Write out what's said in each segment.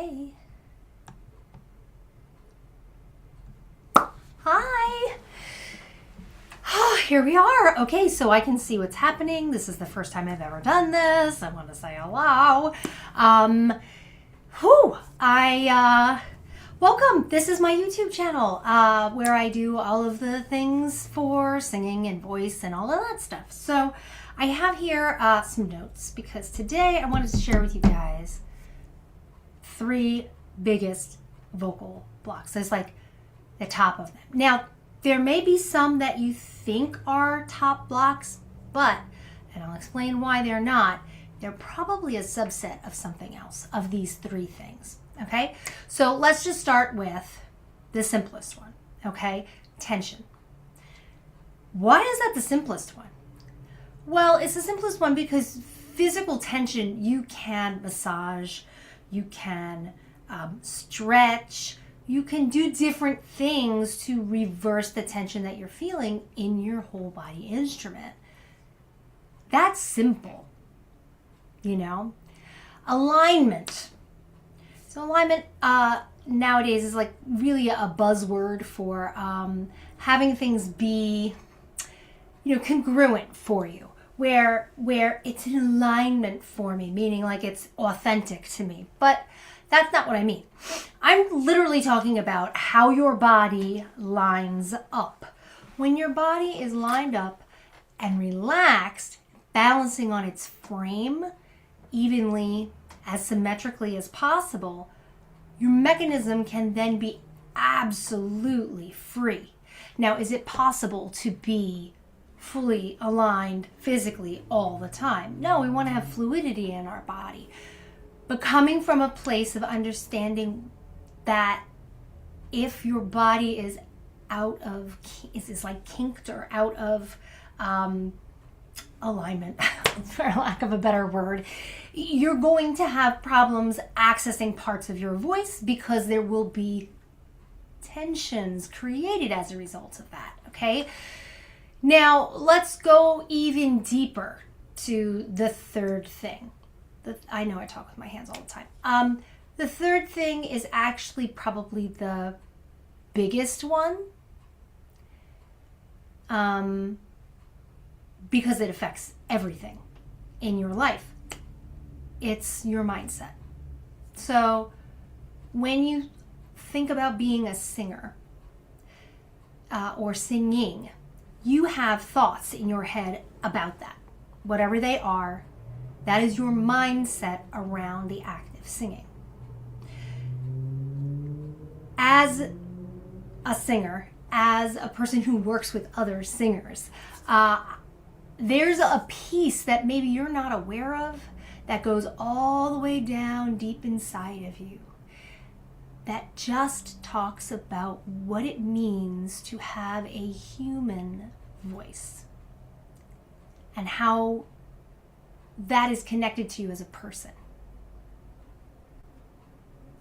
Okay. Hi. Here we are. Okay, so I can see what's happening. This is the first time I've ever done this. I want to say hello. Welcome. This is my YouTube channel where I do all of the things for singing and voice and all of that stuff. So I have here some notes because today I wanted to share with you guys 3 biggest vocal blocks. There's like the top of them. Now, there may be some that you think are top blocks, but, and I'll explain why they're not, they're probably a subset of something else, of these 3 things, okay? So let's just start with the simplest one, okay? Tension. Why is that the simplest one? Well, it's the simplest one because physical tension, you can massage, you can stretch, you can do different things to reverse the tension that you're feeling in your whole body instrument. That's simple, you know? Alignment. So alignment nowadays is like really a buzzword for having things be, congruent for you. Where it's in alignment for me, meaning like it's authentic to me. But that's not what I mean. I'm literally talking about how your body lines up. When your body is lined up and relaxed, balancing on its frame evenly, as symmetrically as possible, your mechanism can then be absolutely free. Now, is it possible to be fully aligned physically all the time? No, we want to have fluidity in our body. But coming from a place of understanding that if your body is out of, is like kinked or out of alignment, for lack of a better word, you're going to have problems accessing parts of your voice because there will be tensions created as a result of that, okay? Now, let's go even deeper to the third thing. I know I talk with my hands all the time. The third thing is actually probably the biggest one because it affects everything in your life. It's your mindset. So when you think about being a singer or singing, you have thoughts in your head about that. Whatever they are, that is your mindset around the act of singing. As a singer, as a person who works with other singers, there's a piece that maybe you're not aware of that goes all the way down deep inside of you that just talks about what it means to have a human voice and how that is connected to you as a person.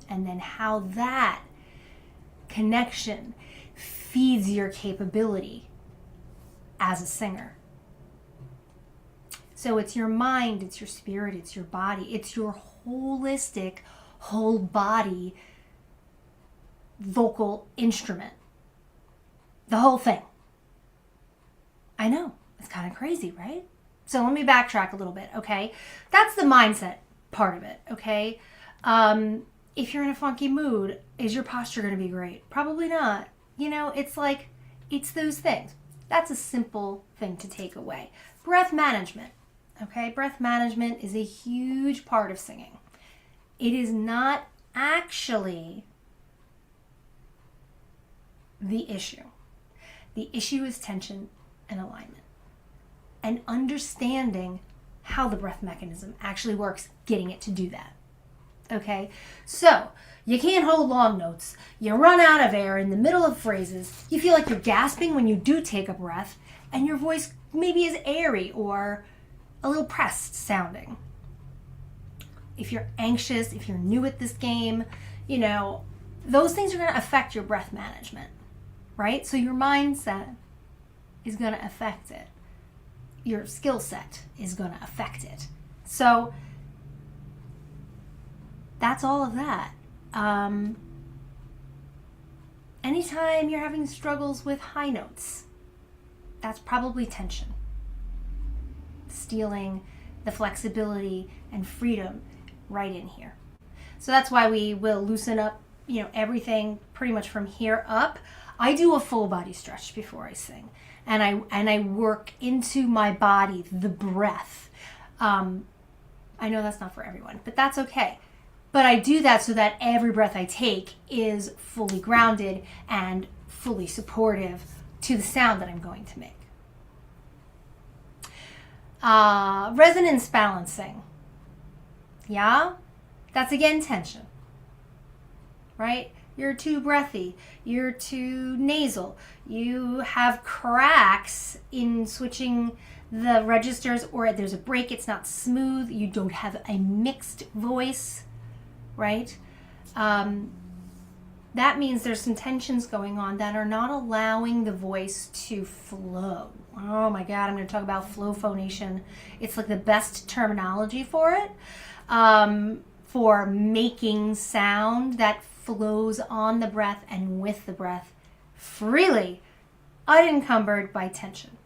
And then how that connection feeds your capability as a singer. So it's your mind, it's your spirit, it's your body, it's your holistic, whole body vocal instrument. The whole thing. I know, it's kind of crazy, right? So let me backtrack a little bit, okay? That's the mindset part of it, okay? If you're in a funky mood, is your posture going to be great? Probably not. It's like, it's those things. That's a simple thing to take away. Breath management, okay? Breath management is a huge part of singing. It is not actually the issue. The issue is tension and alignment. And understanding how the breath mechanism actually works, getting it to do that. Okay? So, you can't hold long notes. You run out of air in the middle of phrases. You feel like you're gasping when you do take a breath, and your voice maybe is airy or a little pressed sounding. If you're anxious, if you're new at this game, those things are going to affect your breath management, right? So your mindset is going to affect it. Your skill set is going to affect it. So that's all of that. Anytime you're having struggles with high notes, that's probably tension. Stealing the flexibility and freedom right in here. So that's why we will loosen up, everything pretty much from here up. I do a full body stretch before I sing, and I work into my body, the breath. I know that's not for everyone, but that's okay. But I do that so that every breath I take is fully grounded and fully supportive to the sound that I'm going to make. Resonance balancing. Yeah? That's again tension. Right? You're too breathy. You're too nasal. You have cracks in switching the registers, or there's a break, it's not smooth. You don't have a mixed voice. Right? That means there's some tensions going on that are not allowing the voice to flow. Oh my God, I'm going to talk about flow phonation. It's like the best terminology for it, for making sound that flows on the breath and with the breath freely, unencumbered by tension.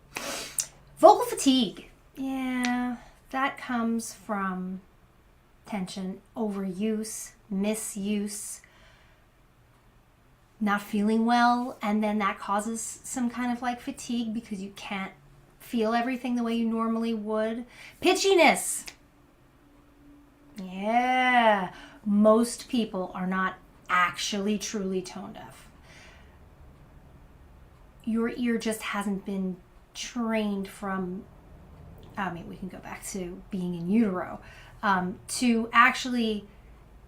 Vocal fatigue. Yeah, that comes from tension, overuse, misuse, not feeling well, and then that causes some kind of like fatigue because you can't feel everything the way you normally would. Pitchiness. Yeah, most people are not actually truly tone deaf. Your ear just hasn't been trained from, we can go back to being in utero, to actually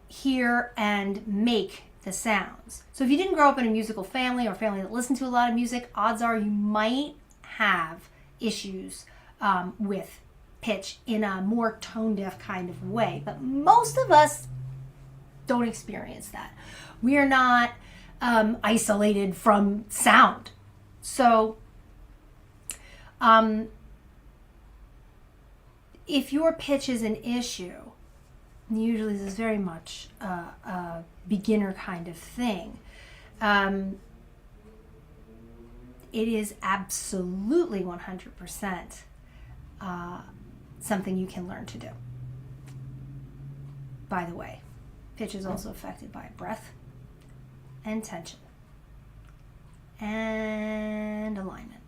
hear and make the sounds. So if you didn't grow up in a musical family or a family that listened to a lot of music, odds are you might have issues with pitch in a more tone deaf kind of way. But most of us don't experience that. We are not isolated from sound. So if your pitch is an issue, usually this is very much a beginner kind of thing, it is absolutely 100% something you can learn to do. By the way, pitch is also affected by breath and tension and alignment.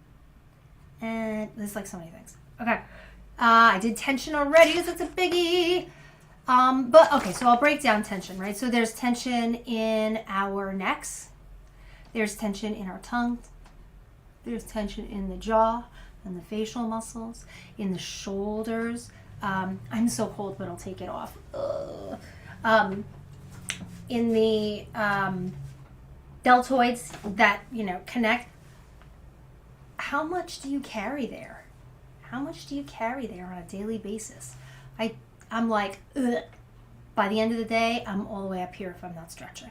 And there's like so many things. Okay. I did tension already because it's a biggie. But okay, so I'll break down tension, right? So there's tension in our necks. There's tension in our tongue. There's tension in the jaw and the facial muscles, in the shoulders. I'm so cold, but I'll take it off. In the deltoids that, connect. How much do you carry there? How much do you carry there on a daily basis? I'm like, ugh. By the end of the day, I'm all the way up here if I'm not stretching.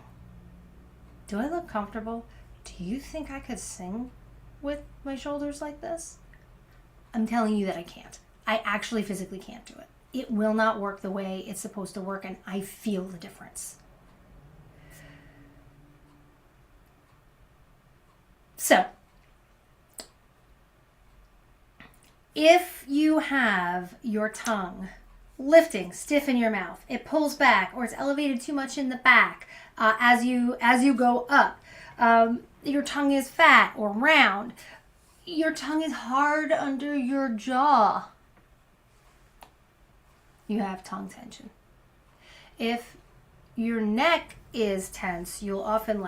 Do I look comfortable? Do you think I could sing with my shoulders like this? I'm telling you that I can't. I actually physically can't do it. It will not work the way it's supposed to work, and I feel the difference. So, if you have your tongue lifting stiff in your mouth, it pulls back, or it's elevated too much in the back as you go up, your tongue is fat or round, your tongue is hard under your jaw, you have tongue tension. If your neck is tense, you'll often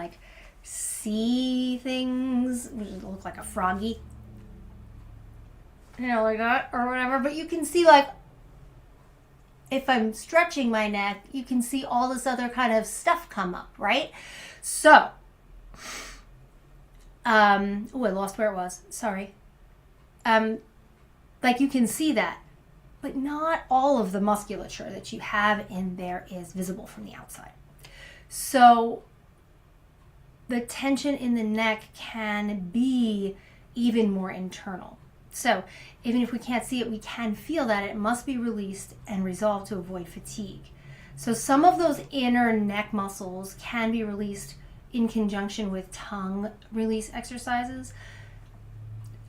see things which look like a froggy, like that or whatever, but you can see if I'm stretching my neck, you can see all this other kind of stuff come up, right? So, I lost where it was. Sorry. You can see that, but not all of the musculature that you have in there is visible from the outside. So, the tension in the neck can be even more internal. So even if we can't see it, we can feel that it must be released and resolved to avoid fatigue. So some of those inner neck muscles can be released in conjunction with tongue release exercises.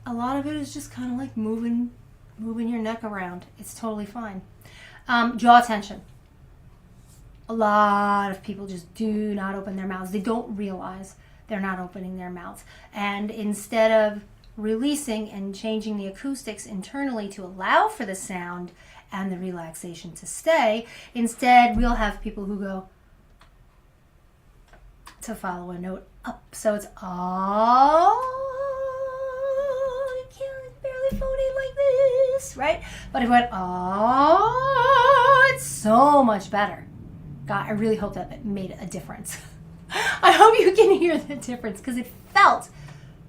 A lot of it is just kind of like moving your neck around. It's totally fine. Jaw tension. A lot of people just do not open their mouths. They don't realize they're not opening their mouths. And instead of releasing and changing the acoustics internally to allow for the sound and the relaxation to stay, instead we'll have people who go to follow a note up. So it's you can't barely phonate like this, right? But if it went it's so much better. God, I really hope that it made a difference. I hope you can hear the difference because it felt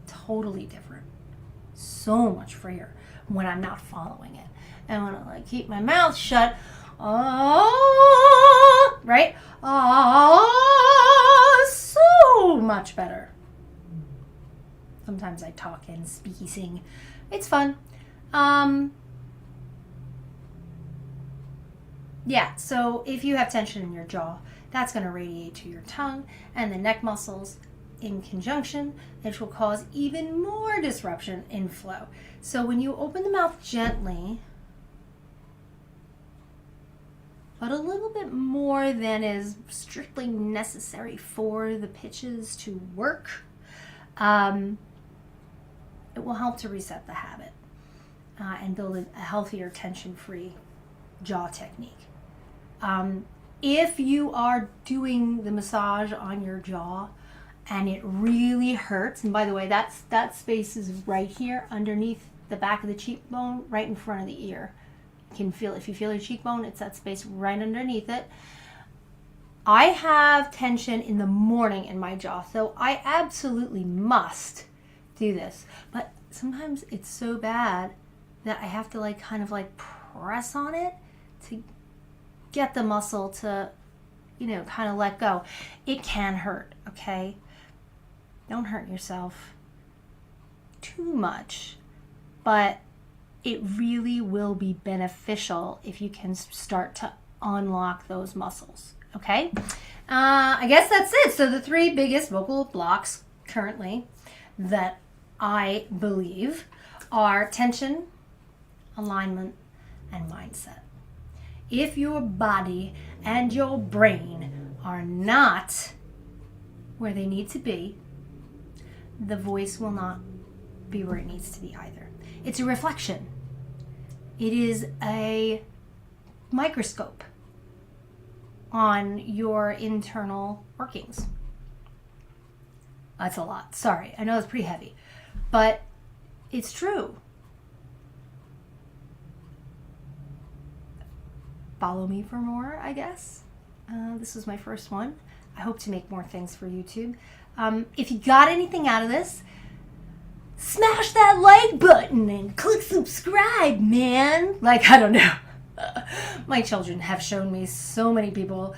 totally different. So much freer when I'm not following it. And when I like keep my mouth shut, right? So much better. Sometimes I talk and speaky sing. It's fun. Yeah, so if you have tension in your jaw, that's going to radiate to your tongue and the neck muscles in conjunction, which will cause even more disruption in flow. So when you open the mouth gently, but a little bit more than is strictly necessary for the pitches to work, it will help to reset the habit and build a healthier, tension-free jaw technique. If you are doing the massage on your jaw and it really hurts, and by the way, that space is right here underneath the back of the cheekbone, right in front of the ear. You can feel, if you feel your cheekbone, it's that space right underneath it. I have tension in the morning in my jaw, so I absolutely must do this. But sometimes it's so bad that I have to like kind of like press on it to get the muscle to, kind of let go. It can hurt, okay? Don't hurt yourself too much, but it really will be beneficial if you can start to unlock those muscles, okay? I guess that's it. So the 3 biggest vocal blocks currently that I believe are tension, alignment, and mindset. If your body and your brain are not where they need to be, the voice will not be where it needs to be either. It's a reflection. It is a microscope on your internal workings. That's a lot. Sorry, I know it's pretty heavy, but it's true. Follow me for more, I guess. This was my first one. I hope to make more things for YouTube. If you got anything out of this, smash that like button and click subscribe, man. Like, I don't know. My children have shown me so many people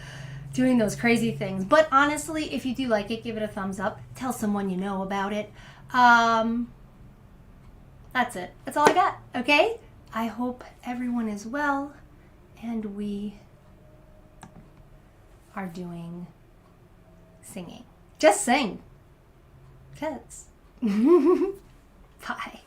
doing those crazy things. But honestly, if you do like it, give it a thumbs up. Tell someone you know about it. That's it. That's all I got, okay? I hope everyone is well and we are doing singing. Just sing. Kids. Bye.